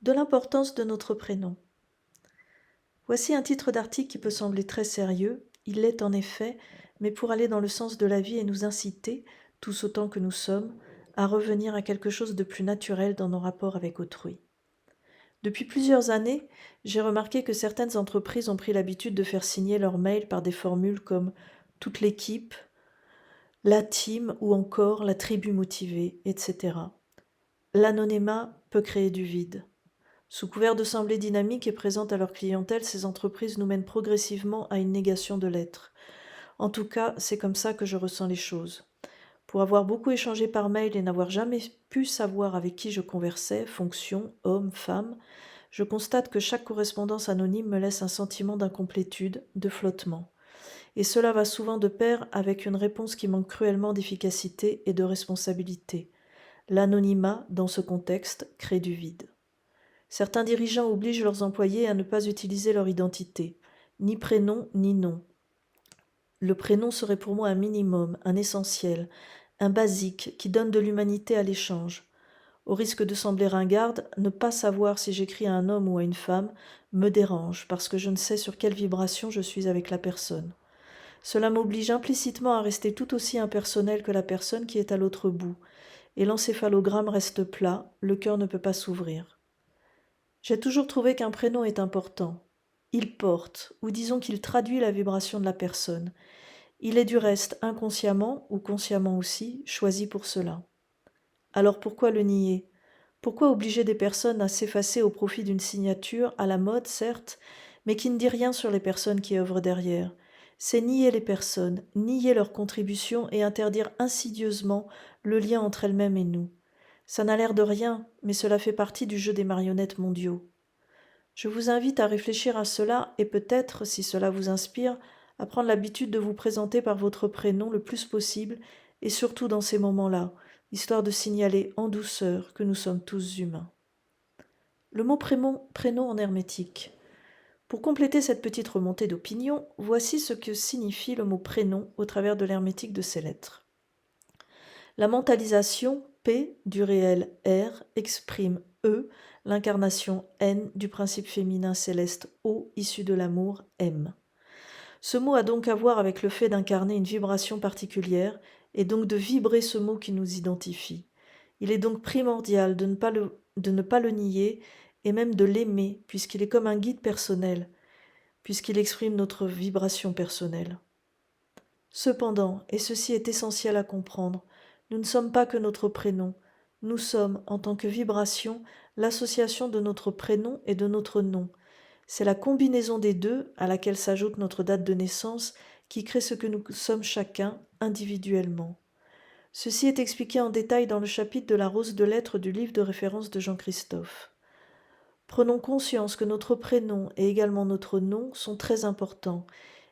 De l'importance de notre prénom. Voici un titre d'article qui peut sembler très sérieux, il l'est en effet, mais pour aller dans le sens de la vie et nous inciter, tous autant que nous sommes, à revenir à quelque chose de plus naturel dans nos rapports avec autrui. Depuis plusieurs années, j'ai remarqué que certaines entreprises ont pris l'habitude de faire signer leurs mails par des formules comme toute l'équipe, la team ou encore la tribu motivée, etc. L'anonymat peut créer du vide. Sous couvert de sembler dynamiques et présentes à leur clientèle, ces entreprises nous mènent progressivement à une négation de l'être. En tout cas, c'est comme ça que je ressens les choses. Pour avoir beaucoup échangé par mail et n'avoir jamais pu savoir avec qui je conversais, fonction, homme, femme, je constate que chaque correspondance anonyme me laisse un sentiment d'incomplétude, de flottement. Et cela va souvent de pair avec une réponse qui manque cruellement d'efficacité et de responsabilité. L'anonymat, dans ce contexte, crée du vide. Certains dirigeants obligent leurs employés à ne pas utiliser leur identité, ni prénom ni nom. Le prénom serait pour moi un minimum, un essentiel, un basique qui donne de l'humanité à l'échange. Au risque de sembler ringarde, ne pas savoir si j'écris à un homme ou à une femme me dérange parce que je ne sais sur quelle vibration je suis avec la personne. Cela m'oblige implicitement à rester tout aussi impersonnel que la personne qui est à l'autre bout, et l'encéphalogramme reste plat, le cœur ne peut pas s'ouvrir. J'ai toujours trouvé qu'un prénom est important. Il porte, ou disons qu'il traduit la vibration de la personne. Il est du reste inconsciemment, ou consciemment aussi, choisi pour cela. Alors pourquoi le nier? Pourquoi obliger des personnes à s'effacer au profit d'une signature, à la mode certes, mais qui ne dit rien sur les personnes qui œuvrent derrière? C'est nier les personnes, nier leur contribution et interdire insidieusement le lien entre elles-mêmes et nous. Ça n'a l'air de rien, mais cela fait partie du jeu des marionnettes mondiaux. Je vous invite à réfléchir à cela et peut-être, si cela vous inspire, à prendre l'habitude de vous présenter par votre prénom le plus possible et surtout dans ces moments-là, histoire de signaler en douceur que nous sommes tous humains. Le mot prénom en hermétique. Pour compléter cette petite remontée d'opinion, voici ce que signifie le mot prénom au travers de l'hermétique de ces lettres. La mentalisation P du réel R exprime E, l'incarnation N du principe féminin céleste O issu de l'amour M. Ce mot a donc à voir avec le fait d'incarner une vibration particulière et donc de vibrer ce mot qui nous identifie. Il est donc primordial de ne pas le nier et même de l'aimer puisqu'il est comme un guide personnel, puisqu'il exprime notre vibration personnelle. Cependant, et ceci est essentiel à comprendre, nous ne sommes pas que notre prénom. Nous sommes, en tant que vibration, l'association de notre prénom et de notre nom. C'est la combinaison des deux, à laquelle s'ajoute notre date de naissance, qui crée ce que nous sommes chacun, individuellement. Ceci est expliqué en détail dans le chapitre de la rose de lettres du livre de référence de Jean-Christophe. Prenons conscience que notre prénom et également notre nom sont très importants,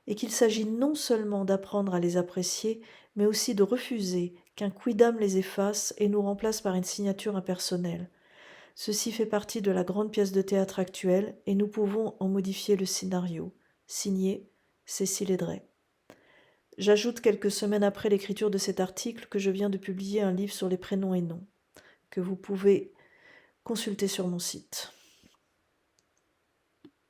et qu'il s'agit non seulement d'apprendre à les apprécier, mais aussi de refuser qu'un quidam les efface et nous remplace par une signature impersonnelle. Ceci fait partie de la grande pièce de théâtre actuelle et nous pouvons en modifier le scénario. Signé Cécile Edray. J'ajoute quelques semaines après l'écriture de cet article que je viens de publier un livre sur les prénoms et noms, que vous pouvez consulter sur mon site.